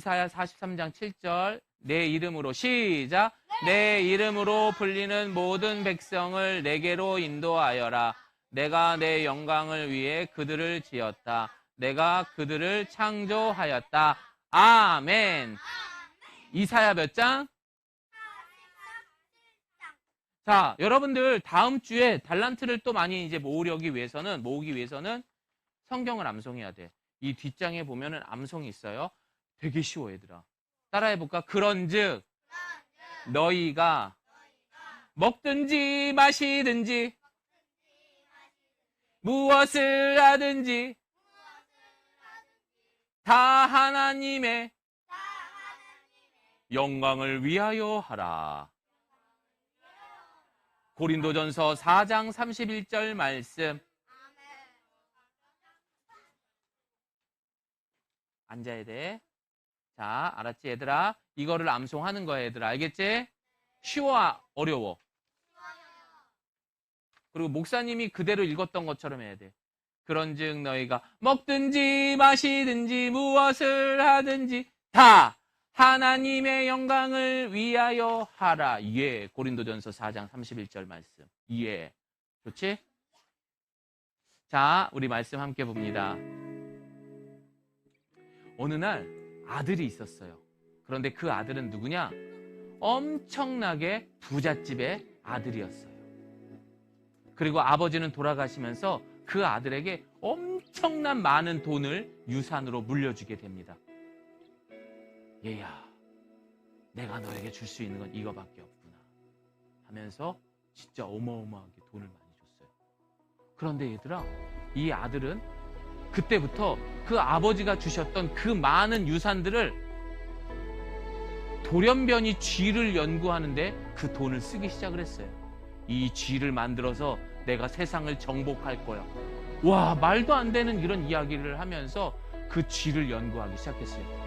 이사야 43장 7절 내 이름으로 시작. 내 이름으로 불리는 모든 백성을 내게로 인도하여라. 내가 내 영광을 위해 그들을 지었다. 내가 그들을 창조하였다. 아멘. 이사야 몇 장? 자, 여러분들 다음 주에 달란트를 또 많이 이제 모으기 위해서는 성경을 암송해야 돼. 이 뒷장에 보면은 암송이 있어요. 되게 쉬워, 얘들아. 따라해볼까? 그런즉 너희가 먹든지 마시든지 무엇을 하든지 다 하나님의 영광을 위하여 하라. 고린도전서 4장 31절 말씀. 앉아야 돼. 자, 알았지, 얘들아? 이거를 암송하는 거야, 얘들아. 알겠지? 쉬워, 어려워? 그리고 목사님이 그대로 읽었던 것처럼 해야 돼. 그런즉 너희가 먹든지 마시든지 무엇을 하든지 다 하나님의 영광을 위하여 하라. 예. 고린도전서 4장 31절 말씀. 예. 좋지? 자, 우리 말씀 함께 봅니다. 어느 날 아들이 있었어요. 그런데 그 아들은 누구냐? 엄청나게 부잣집의 아들이었어요. 그리고 아버지는 돌아가시면서 그 아들에게 엄청난 많은 돈을 유산으로 물려주게 됩니다. 얘야, 내가 너에게 줄 수 있는 건 이거밖에 없구나 하면서 진짜 어마어마하게 돈을 많이 줬어요. 그런데 얘들아, 이 아들은 그때부터 그 아버지가 주셨던 그 많은 유산들을 돌연변이 쥐를 연구하는데 그 돈을 쓰기 시작을 했어요. 이 쥐를 만들어서 내가 세상을 정복할 거야. 와, 말도 안 되는 이런 이야기를 하면서 그 쥐를 연구하기 시작했어요.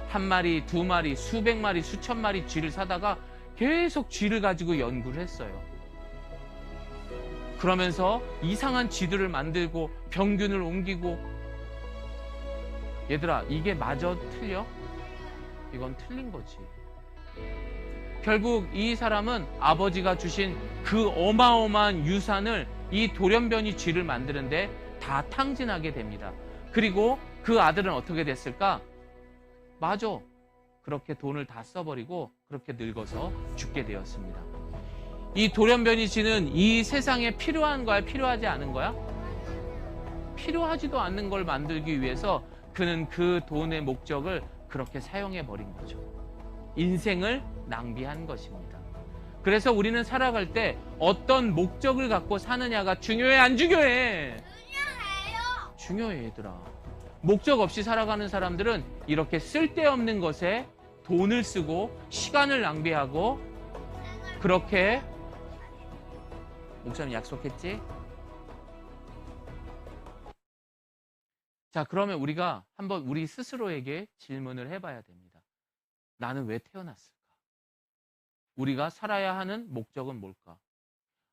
한 마리, 두 마리, 수백 마리, 수천 마리 쥐를 사다가 계속 쥐를 가지고 연구를 했어요. 그러면서 이상한 쥐들을 만들고 병균을 옮기고. 얘들아, 이게 마저 틀려? 이건 틀린 거지. 결국 이 사람은 아버지가 주신 그 어마어마한 유산을 이 돌연변이 쥐를 만드는데 다 탕진하게 됩니다. 그리고 그 아들은 어떻게 됐을까? 맞아. 그렇게 돈을 다 써버리고 그렇게 늙어서 죽게 되었습니다. 이 돌연변이 쥐는 이 세상에 필요한 거야? 필요하지 않은 거야? 필요하지도 않는 걸 만들기 위해서 그는 그 돈의 목적을 그렇게 사용해버린 거죠. 인생을 낭비한 것입니다. 그래서 우리는 살아갈 때 어떤 목적을 갖고 사느냐가 중요해, 안 중요해? 중요해요. 중요해, 얘들아. 목적 없이 살아가는 사람들은 이렇게 쓸데없는 것에 돈을 쓰고 시간을 낭비하고 그렇게. 목사님 약속했지? 자, 그러면 우리가 한번 우리 스스로에게 질문을 해봐야 됩니다. 나는 왜 태어났을까? 우리가 살아야 하는 목적은 뭘까?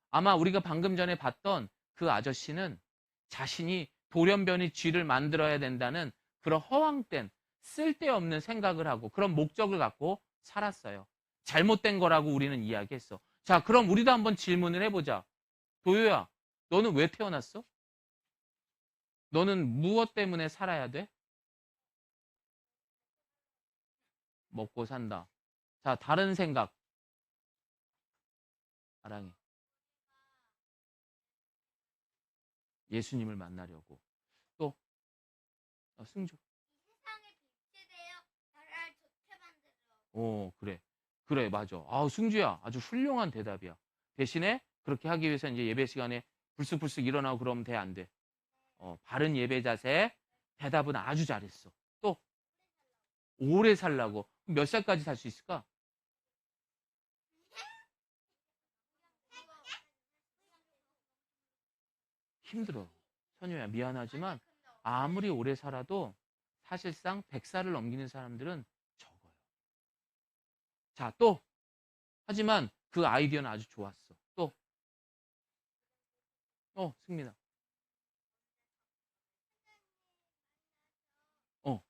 아마 우리가 방금 전에 봤던 그 아저씨는 자신이 돌연변이 쥐를 만들어야 된다는 그런 허황된 쓸데없는 생각을 하고 그런 목적을 갖고 살았어요. 잘못된 거라고 우리는 이야기했어. 자, 그럼 우리도 한번 질문을 해보자. 도요야, 너는 왜 태어났어? 너는 무엇 때문에 살아야 돼? 먹고 산다. 자, 다른 생각. 아랑이. 예수님을 만나려고. 또 승주. 세상에 빛이 되어 나라를 좋게 만들어. 그래. 그래, 맞아. 승주야, 아주 훌륭한 대답이야. 대신에 그렇게 하기 위해서 이제 예배 시간에 불쑥불쑥 일어나고 그러면 돼, 안 돼? 바른 예배 자세. 대답은 아주 잘했어. 또 오래 살라고. 몇 살까지 살 수 있을까? 힘들어. 선유야, 미안하지만 아무리 오래 살아도 사실상 100살을 넘기는 사람들은 적어요. 자, 또. 하지만 그 아이디어는 아주 좋았어. 또. 승민아. 어.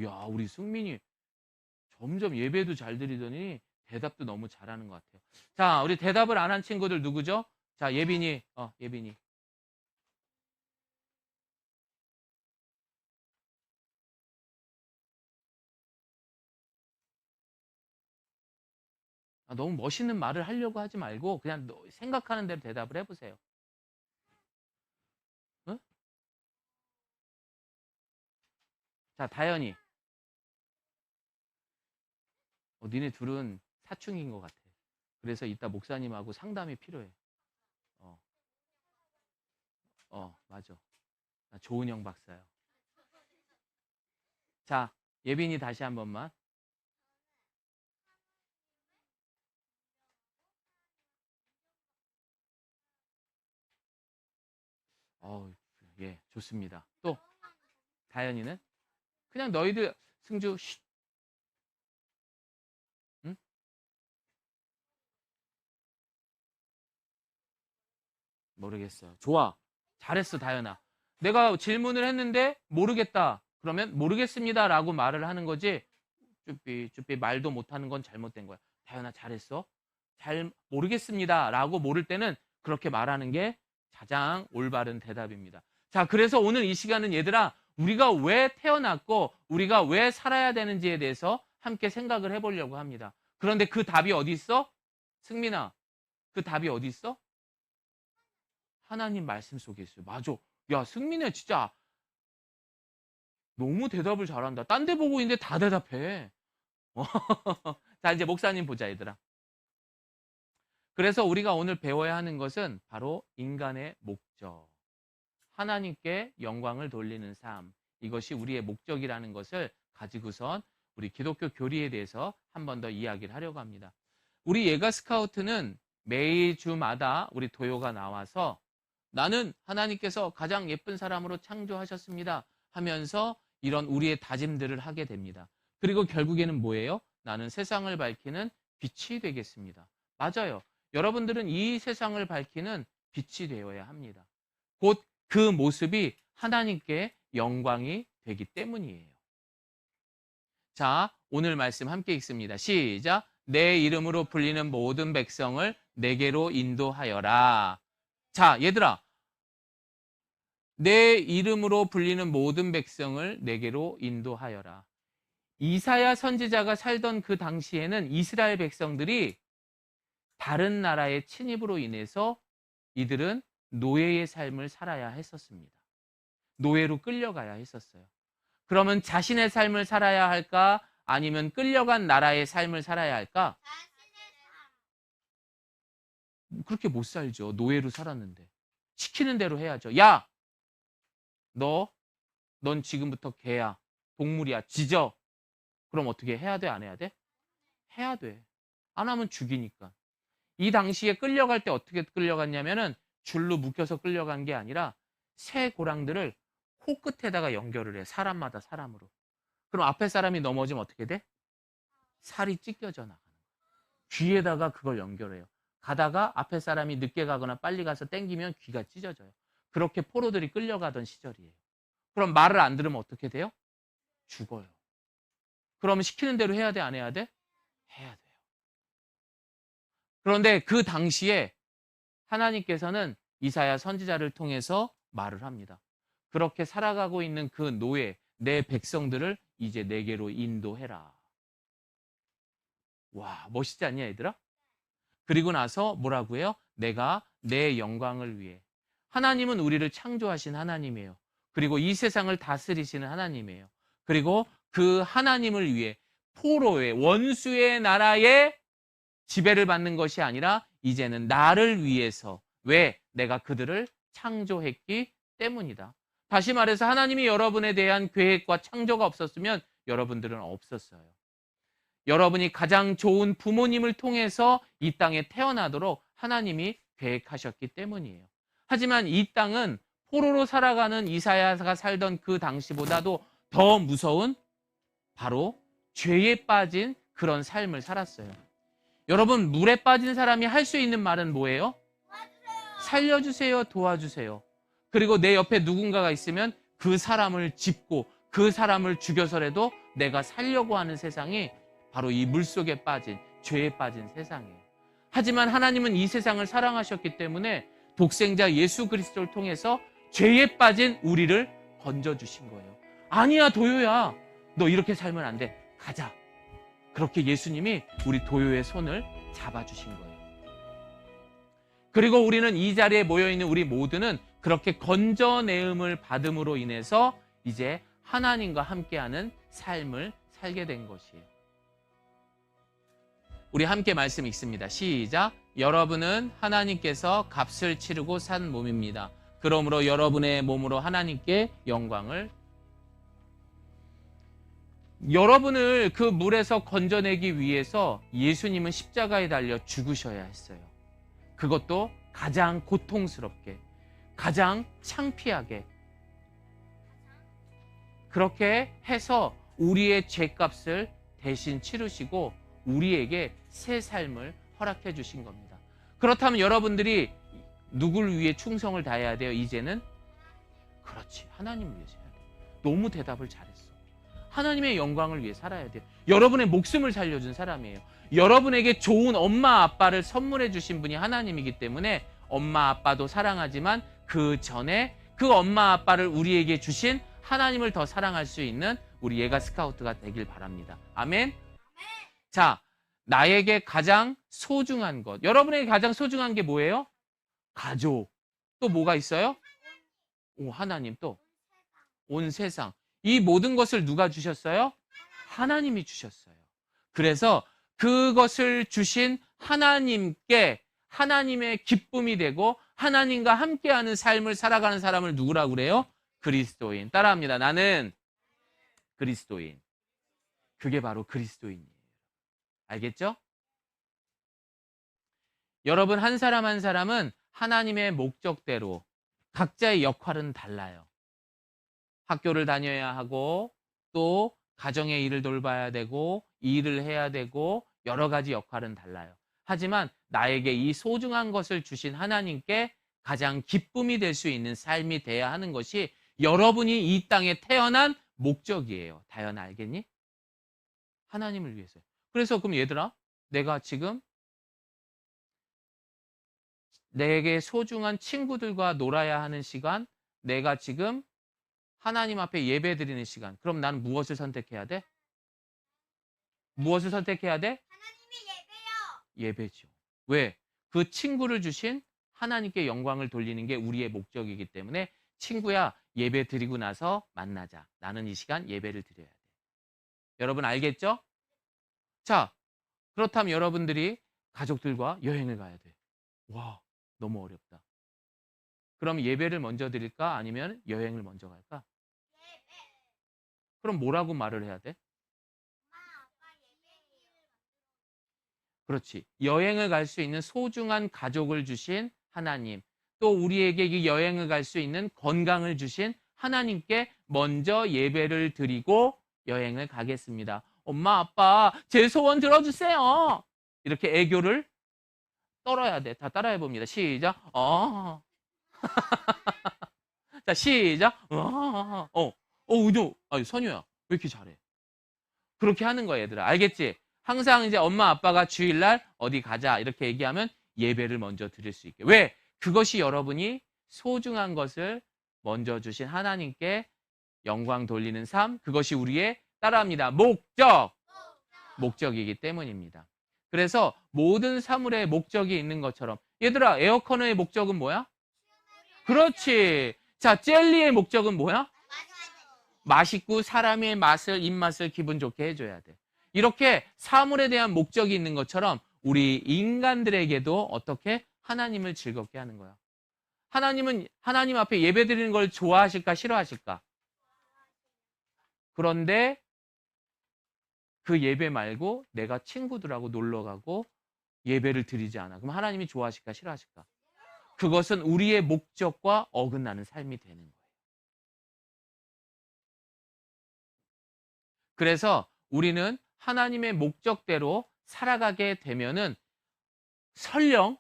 야, 우리 승민이 점점 예배도 잘 드리더니 대답도 너무 잘하는 것 같아요. 자, 우리 대답을 안 한 친구들 누구죠? 자, 예빈이. 예빈이. 너무 멋있는 말을 하려고 하지 말고 그냥 생각하는 대로 대답을 해보세요. 응? 자, 다현이. 니네 둘은 사춘기인 것 같아. 그래서 이따 목사님하고 상담이 필요해. 맞아. 나 조은영 박사요. 자, 예빈이 다시 한 번만. 예, 좋습니다. 또 다현이는 그냥 너희들 승주 쉿. 응? 모르겠어. 좋아. 잘했어, 다현아. 내가 질문을 했는데 모르겠다. 그러면 모르겠습니다라고 말을 하는 거지. 쭈삐 말도 못하는 건 잘못된 거야. 다현아 잘했어. 잘 모르겠습니다라고 모를 때는 그렇게 말하는 게 가장 올바른 대답입니다. 자, 그래서 오늘 이 시간은 얘들아, 우리가 왜 태어났고 우리가 왜 살아야 되는지에 대해서 함께 생각을 해보려고 합니다. 그런데 그 답이 어디 있어? 승민아, 그 답이 어디 있어? 하나님 말씀 속에 있어요. 맞아. 야, 승민아 진짜 너무 대답을 잘한다. 딴 데 보고 있는데 다 대답해. 자, 이제 목사님 보자, 얘들아. 그래서 우리가 오늘 배워야 하는 것은 바로 인간의 목적. 하나님께 영광을 돌리는 삶. 이것이 우리의 목적이라는 것을 가지고선 우리 기독교 교리에 대해서 한 번 더 이야기를 하려고 합니다. 우리 예가 스카우트는 매일 주마다 우리 도요가 나와서 나는 하나님께서 가장 예쁜 사람으로 창조하셨습니다 하면서 이런 우리의 다짐들을 하게 됩니다. 그리고 결국에는 뭐예요? 나는 세상을 밝히는 빛이 되겠습니다. 맞아요. 여러분들은 이 세상을 밝히는 빛이 되어야 합니다. 곧 그 모습이 하나님께 영광이 되기 때문이에요. 자, 오늘 말씀 함께 읽습니다. 시작. 내 이름으로 불리는 모든 백성을 내게로 인도하여라. 자, 얘들아. 내 이름으로 불리는 모든 백성을 내게로 인도하여라. 이사야 선지자가 살던 그 당시에는 이스라엘 백성들이 다른 나라의 침입으로 인해서 이들은 노예의 삶을 살아야 했었습니다. 노예로 끌려가야 했었어요. 그러면 자신의 삶을 살아야 할까? 아니면 끌려간 나라의 삶을 살아야 할까? 그렇게 못 살죠. 노예로 살았는데. 시키는 대로 해야죠. 야! 넌 지금부터 개야. 동물이야. 짖어. 그럼 어떻게 해야 돼? 안 해야 돼? 해야 돼. 안 하면 죽이니까. 이 당시에 끌려갈 때 어떻게 끌려갔냐면은 줄로 묶여서 끌려간 게 아니라 새 고랑들을 코끝에다가 연결을 해. 사람마다 사람으로. 그럼 앞에 사람이 넘어지면 어떻게 돼? 살이 찢겨져 나가는 거야. 귀에다가 그걸 연결해요. 가다가 앞에 사람이 늦게 가거나 빨리 가서 땡기면 귀가 찢어져요. 그렇게 포로들이 끌려가던 시절이에요. 그럼 말을 안 들으면 어떻게 돼요? 죽어요. 그러면 시키는 대로 해야 돼? 안 해야 돼? 해야 돼요. 그런데 그 당시에 하나님께서는 이사야 선지자를 통해서 말을 합니다. 그렇게 살아가고 있는 그 노예, 내 백성들을 이제 내게로 인도해라. 와, 멋있지 않냐, 얘들아? 그리고 나서 뭐라고 해요? 내가 내 영광을 위해. 하나님은 우리를 창조하신 하나님이에요. 그리고 이 세상을 다스리시는 하나님이에요. 그리고 그 하나님을 위해 포로의 원수의 나라에 지배를 받는 것이 아니라 이제는 나를 위해서. 왜? 내가 그들을 창조했기 때문이다. 다시 말해서 하나님이 여러분에 대한 계획과 창조가 없었으면 여러분들은 없었어요. 여러분이 가장 좋은 부모님을 통해서 이 땅에 태어나도록 하나님이 계획하셨기 때문이에요. 하지만 이 땅은 포로로 살아가는 이사야가 살던 그 당시보다도 더 무서운 바로 죄에 빠진 그런 삶을 살았어요. 여러분, 물에 빠진 사람이 할 수 있는 말은 뭐예요? 살려주세요, 도와주세요. 그리고 내 옆에 누군가가 있으면 그 사람을 짚고 그 사람을 죽여서라도 내가 살려고 하는 세상이 바로 이 물속에 빠진, 죄에 빠진 세상이에요. 하지만 하나님은 이 세상을 사랑하셨기 때문에 독생자 예수 그리스도를 통해서 죄에 빠진 우리를 건져주신 거예요. 아니야, 도요야. 너 이렇게 살면 안 돼. 가자. 그렇게 예수님이 우리 도요의 손을 잡아주신 거예요. 그리고 우리는 이 자리에 모여있는 우리 모두는 그렇게 건져내음을 받음으로 인해서 이제 하나님과 함께하는 삶을 살게 된 것이에요. 우리 함께 말씀 읽습니다. 시작. 여러분은 하나님께서 값을 치르고 산 몸입니다. 그러므로 여러분의 몸으로 하나님께 영광을. 여러분을 그 물에서 건져내기 위해서 예수님은 십자가에 달려 죽으셔야 했어요. 그것도 가장 고통스럽게, 가장 창피하게. 그렇게 해서 우리의 죄값을 대신 치르시고 우리에게 새 삶을 허락해 주신 겁니다. 그렇다면 여러분들이 누굴 위해 충성을 다해야 돼요? 이제는? 그렇지, 하나님을 위해서 해야 돼요. 너무 대답을 잘했어. 하나님의 영광을 위해 살아야 돼요. 여러분의 목숨을 살려준 사람이에요. 여러분에게 좋은 엄마 아빠를 선물해 주신 분이 하나님이기 때문에 엄마 아빠도 사랑하지만 그 전에 그 엄마 아빠를 우리에게 주신 하나님을 더 사랑할 수 있는 우리 예가 스카우트가 되길 바랍니다. 아멘. 자, 나에게 가장 소중한 것. 여러분에게 가장 소중한 게 뭐예요? 가족. 또 뭐가 있어요? 하나님. 또 온 세상. 이 모든 것을 누가 주셨어요? 하나님이 주셨어요. 그래서 그것을 주신 하나님께 하나님의 기쁨이 되고 하나님과 함께하는 삶을 살아가는 사람을 누구라고 그래요? 그리스도인. 따라합니다. 나는 그리스도인. 그게 바로 그리스도인이에요. 알겠죠? 여러분, 한 사람 한 사람은 하나님의 목적대로 각자의 역할은 달라요. 학교를 다녀야 하고 또 가정의 일을 돌봐야 되고 일을 해야 되고 여러 가지 역할은 달라요. 하지만 나에게 이 소중한 것을 주신 하나님께 가장 기쁨이 될 수 있는 삶이 돼야 하는 것이 여러분이 이 땅에 태어난 목적이에요. 다현아, 알겠니? 하나님을 위해서요. 그래서 그럼 얘들아, 내가 지금 내게 소중한 친구들과 놀아야 하는 시간, 내가 지금 하나님 앞에 예배 드리는 시간. 그럼 나는 무엇을 선택해야 돼? 무엇을 선택해야 돼? 하나님의 예배요. 예배죠. 왜? 그 친구를 주신 하나님께 영광을 돌리는 게 우리의 목적이기 때문에 친구야, 예배 드리고 나서 만나자. 나는 이 시간 예배를 드려야 돼. 여러분 알겠죠? 자, 그렇다면 여러분들이 가족들과 여행을 가야 돼. 와, 너무 어렵다. 그럼 예배를 먼저 드릴까? 아니면 여행을 먼저 갈까? 예배. 그럼 뭐라고 말을 해야 돼? 엄마, 아빠 예배예요. 그렇지. 여행을 갈 수 있는 소중한 가족을 주신 하나님, 또 우리에게 이 여행을 갈 수 있는 건강을 주신 하나님께 먼저 예배를 드리고 여행을 가겠습니다. 엄마, 아빠, 제 소원 들어주세요. 이렇게 애교를 떨어야 돼. 다 따라해 봅니다. 시작. 자, 시작. 우도. 선유야, 왜 이렇게 잘해? 그렇게 하는 거야, 얘들아. 알겠지? 항상 이제 엄마, 아빠가 주일날 어디 가자 이렇게 얘기하면 예배를 먼저 드릴 수 있게. 왜? 그것이 여러분이 소중한 것을 먼저 주신 하나님께 영광 돌리는 삶, 그것이 우리의 따라합니다. 목적이기 때문입니다. 그래서 모든 사물에 목적이 있는 것처럼, 얘들아, 에어컨의 목적은 뭐야? 그렇지. 자, 젤리의 목적은 뭐야? 맛있고 사람의 맛을, 입맛을 기분 좋게 해줘야 돼. 이렇게 사물에 대한 목적이 있는 것처럼 우리 인간들에게도 어떻게 하나님을 즐겁게 하는 거야. 하나님은 하나님 앞에 예배드리는 걸 좋아하실까 싫어하실까? 그런데 그 예배 말고 내가 친구들하고 놀러 가고 예배를 드리지 않아. 그럼 하나님이 좋아하실까 싫어하실까? 그것은 우리의 목적과 어긋나는 삶이 되는 거예요. 그래서 우리는 하나님의 목적대로 살아가게 되면은 설령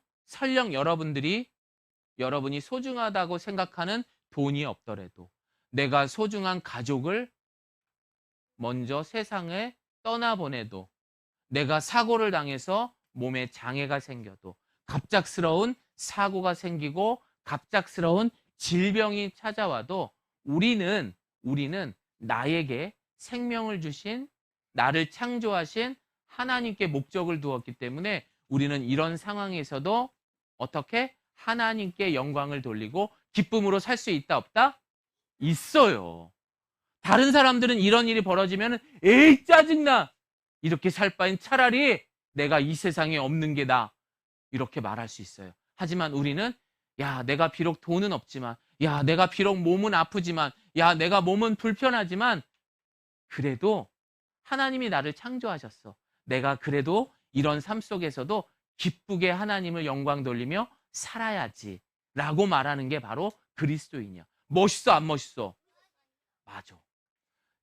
여러분이 소중하다고 생각하는 돈이 없더라도, 내가 소중한 가족을 먼저 세상에 떠나보내도, 내가 사고를 당해서 몸에 장애가 생겨도, 갑작스러운 사고가 생기고 갑작스러운 질병이 찾아와도 우리는 나에게 생명을 주신, 나를 창조하신 하나님께 목적을 두었기 때문에 우리는 이런 상황에서도 어떻게 하나님께 영광을 돌리고 기쁨으로 살 수 있다 없다? 있어요. 다른 사람들은 이런 일이 벌어지면 에이 짜증나, 이렇게 살 바엔 차라리 내가 이 세상에 없는 게 나아, 이렇게 말할 수 있어요. 하지만 우리는 야, 내가 비록 돈은 없지만, 야, 내가 비록 몸은 아프지만, 야, 내가 몸은 불편하지만 그래도 하나님이 나를 창조하셨어. 내가 그래도 이런 삶 속에서도 기쁘게 하나님을 영광 돌리며 살아야지 라고 말하는 게 바로 그리스도인이야. 멋있어 안 멋있어? 맞아.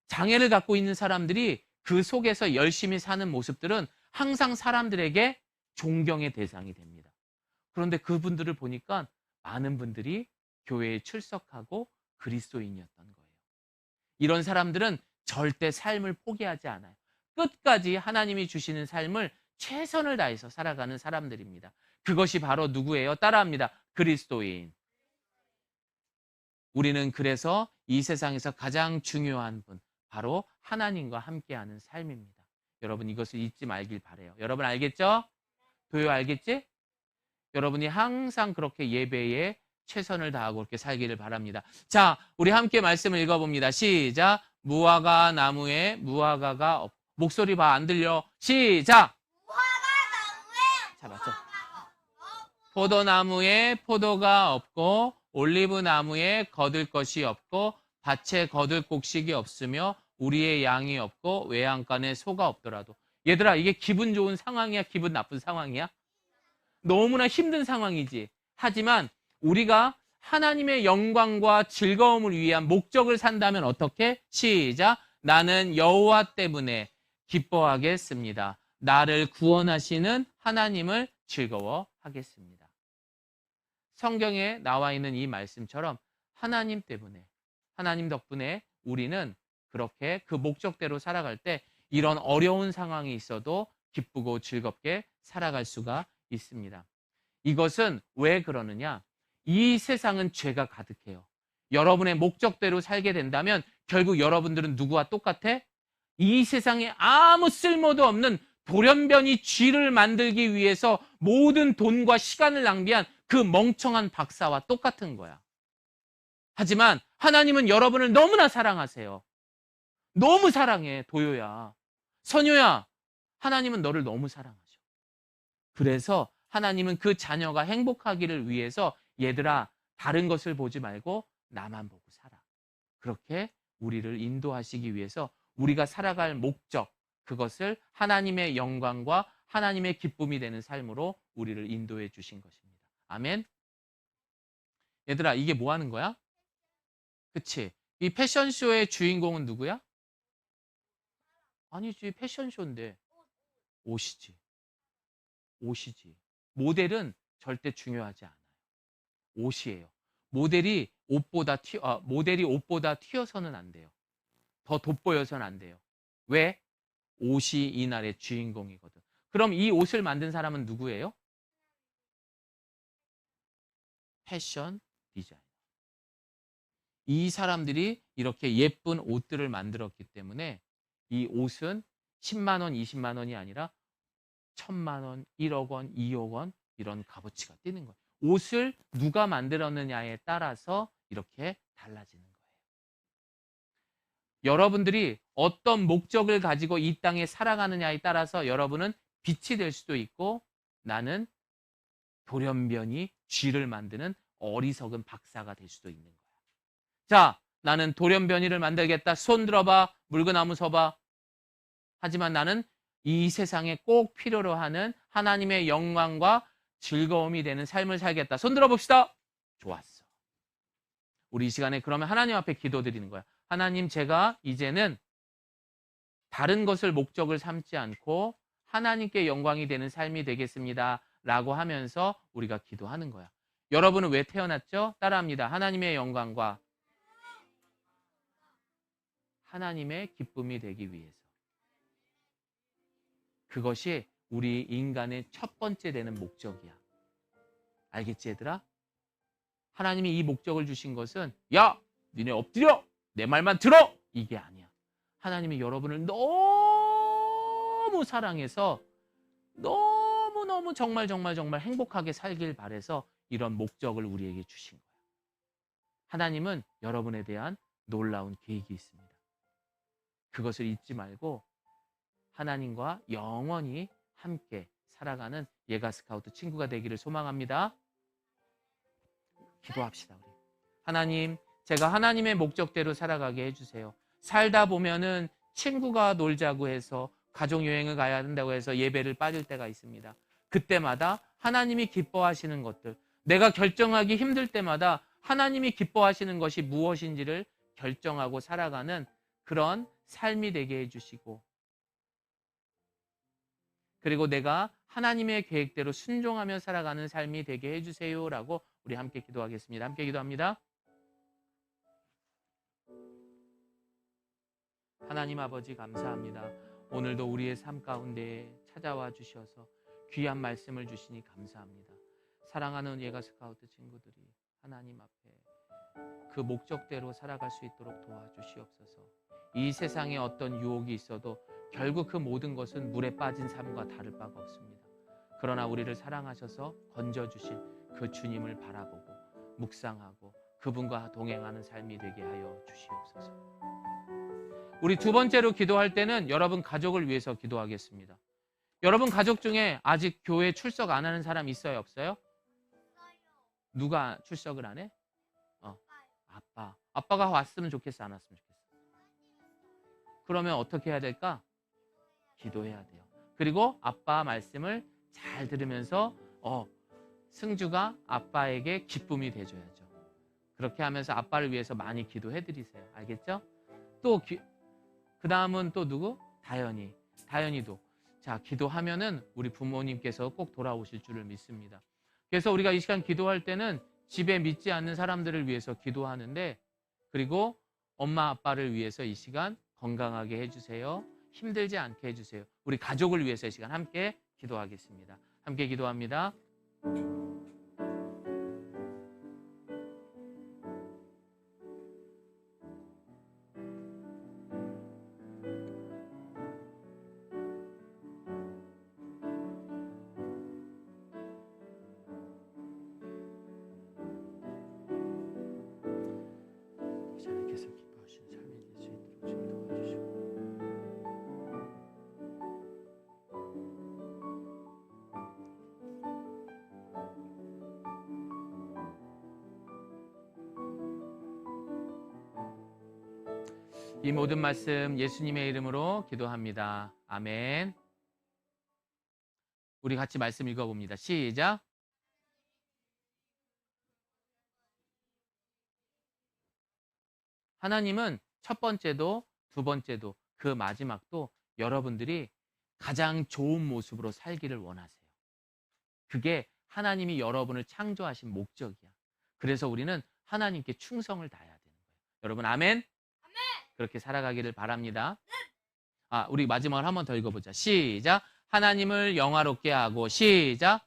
장애를 갖고 있는 사람들이 그 속에서 열심히 사는 모습들은 항상 사람들에게 존경의 대상이 됩니다. 그런데 그분들을 보니까 많은 분들이 교회에 출석하고 그리스도인이었던 거예요. 이런 사람들은 절대 삶을 포기하지 않아요. 끝까지 하나님이 주시는 삶을 최선을 다해서 살아가는 사람들입니다. 그것이 바로 누구예요? 따라합니다. 그리스도인. 우리는 그래서 이 세상에서 가장 중요한 분, 바로 하나님과 함께하는 삶입니다. 여러분 이것을 잊지 말길 바라요. 여러분 알겠죠? 도요 알겠지? 여러분이 항상 그렇게 예배에 최선을 다하고 그렇게 살기를 바랍니다. 자, 우리 함께 말씀을 읽어봅니다. 시작. 무화과 나무에 무화과가 없. 목소리 봐, 안 들려. 시작. 자, 맞죠? 포도나무에 포도가 없고 올리브 나무에 거둘 것이 없고 밭에 거둘 곡식이 없으며 우리의 양이 없고 외양간에 소가 없더라도. 얘들아, 이게 기분 좋은 상황이야? 기분 나쁜 상황이야? 너무나 힘든 상황이지. 하지만 우리가 하나님의 영광과 즐거움을 위한 목적을 산다면 어떻게? 시작. 나는 여호와 때문에 기뻐하겠습니다. 나를 구원하시는 하나님을 즐거워하겠습니다. 성경에 나와 있는 이 말씀처럼 하나님 때문에, 하나님 덕분에 우리는 그렇게 그 목적대로 살아갈 때 이런 어려운 상황이 있어도 기쁘고 즐겁게 살아갈 수가 있습니다. 이것은 왜 그러느냐? 이 세상은 죄가 가득해요. 여러분의 목적대로 살게 된다면 결국 여러분들은 누구와 똑같아? 이 세상에 아무 쓸모도 없는 돌연변이 쥐를 만들기 위해서 모든 돈과 시간을 낭비한 그 멍청한 박사와 똑같은 거야. 하지만 하나님은 여러분을 너무나 사랑하세요. 너무 사랑해, 도요야. 선효야, 하나님은 너를 너무 사랑하셔. 그래서 하나님은 그 자녀가 행복하기를 위해서 얘들아, 다른 것을 보지 말고 나만 보고 살아. 그렇게 우리를 인도하시기 위해서 우리가 살아갈 목적, 그것을 하나님의 영광과 하나님의 기쁨이 되는 삶으로 우리를 인도해 주신 것입니다. 아멘. 얘들아, 이게 뭐 하는 거야? 그치? 이 패션쇼의 주인공은 누구야? 아니지, 패션쇼인데 옷이지. 옷이지. 모델은 절대 중요하지 않아요. 옷이에요. 모델이 옷보다 튀어서는 안 돼요. 더 돋보여서는 안 돼요. 왜? 옷이 이날의 주인공이거든. 그럼 이 옷을 만든 사람은 누구예요? 패션 디자이너. 이 사람들이 이렇게 예쁜 옷들을 만들었기 때문에 이 옷은 10만 원, 20만 원이 아니라 1000만 원, 1억 원, 2억 원 이런 값어치가 뛰는 거예요. 옷을 누가 만들었느냐에 따라서 이렇게 달라지는 거예요. 여러분들이 어떤 목적을 가지고 이 땅에 살아가느냐에 따라서 여러분은 빛이 될 수도 있고 나는 돌연변이 쥐를 만드는 어리석은 박사가 될 수도 있는 거야. 자, 나는 돌연변이를 만들겠다. 손 들어봐. 물구나무 서봐. 하지만 나는 이 세상에 꼭 필요로 하는 하나님의 영광과 즐거움이 되는 삶을 살겠다. 손 들어봅시다. 좋았어. 우리 이 시간에 그러면 하나님 앞에 기도드리는 거야. 하나님, 제가 이제는 다른 것을 목적을 삼지 않고 하나님께 영광이 되는 삶이 되겠습니다. 라고 하면서 우리가 기도하는 거야. 여러분은 왜 태어났죠? 따라합니다. 하나님의 영광과 하나님의 기쁨이 되기 위해서. 그것이 우리 인간의 첫 번째 되는 목적이야. 알겠지, 얘들아? 하나님이 이 목적을 주신 것은 야, 니네 엎드려! 내 말만 들어! 이게 아니야. 하나님이 여러분을 너무 사랑해서 너무너무 정말 행복하게 살길 바라서 이런 목적을 우리에게 주신 거야. 하나님은 여러분에 대한 놀라운 계획이 있습니다. 그것을 잊지 말고 하나님과 영원히 함께 살아가는 예가 스카우트 친구가 되기를 소망합니다. 기도합시다. 우리. 하나님, 제가 하나님의 목적대로 살아가게 해주세요. 살다 보면은 친구가 놀자고 해서 가족여행을 가야 한다고 해서 예배를 빠질 때가 있습니다. 그때마다 하나님이 기뻐하시는 것들, 내가 결정하기 힘들 때마다 하나님이 기뻐하시는 것이 무엇인지를 결정하고 살아가는 그런 삶이 되게 해주시고, 그리고 내가 하나님의 계획대로 순종하며 살아가는 삶이 되게 해주세요라고 우리 함께 기도하겠습니다. 함께 기도합니다. 하나님 아버지 감사합니다. 오늘도 우리의 삶 가운데 찾아와 주셔서 귀한 말씀을 주시니 감사합니다. 사랑하는 예가 스카우트 친구들이 하나님 앞에 그 목적대로 살아갈 수 있도록 도와주시옵소서. 이 세상에 어떤 유혹이 있어도 결국 그 모든 것은 물에 빠진 삶과 다를 바가 없습니다. 그러나 우리를 사랑하셔서 건져주신 그 주님을 바라보고 묵상하고 그분과 동행하는 삶이 되게 하여 주시옵소서. 우리 두 번째로 기도할 때는 여러분 가족을 위해서 기도하겠습니다. 여러분 가족 중에 아직 교회 출석 안 하는 사람 있어요, 없어요? 누가 출석을 안 해? 아빠. 아빠가 왔으면 좋겠어, 안 왔으면 좋겠어? 그러면 어떻게 해야 될까? 기도해야 돼요. 그리고 아빠 말씀을 잘 들으면서 승주가 아빠에게 기쁨이 돼줘야죠. 그렇게 하면서 아빠를 위해서 많이 기도해드리세요. 알겠죠? 또 그 다음은 또 누구? 다현이. 다현이도 자, 기도하면은 우리 부모님께서 꼭 돌아오실 줄을 믿습니다. 그래서 우리가 이 시간 기도할 때는 집에 믿지 않는 사람들을 위해서 기도하는데, 그리고 엄마 아빠를 위해서 이 시간 건강하게 해주세요. 힘들지 않게 해주세요. 우리 가족을 위해서 이 시간 함께 기도하겠습니다. 함께 기도합니다. 하나님께서 기뻐하시는 삶이 될 수 있도록 좀 도와주시고, 이 모든 말씀 예수님의 이름으로 기도합니다. 아멘. 우리 같이 말씀 읽어봅니다. 시작. 하나님은 첫 번째도 두 번째도 그 마지막도 여러분들이 가장 좋은 모습으로 살기를 원하세요. 그게 하나님이 여러분을 창조하신 목적이야. 그래서 우리는 하나님께 충성을 다해야 되는 거예요. 여러분 아멘? 그렇게 살아가기를 바랍니다. 우리 마지막으로 한 번 더 읽어보자. 시작. 하나님을 영화롭게 하고, 시작.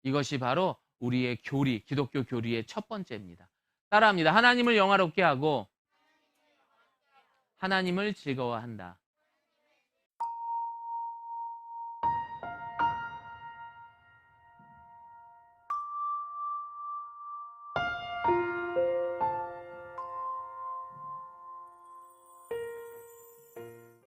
이것이 바로 우리의 교리, 기독교 교리의 첫 번째입니다. 따라합니다. 하나님을 영화롭게 하고 하나님을 즐거워한다.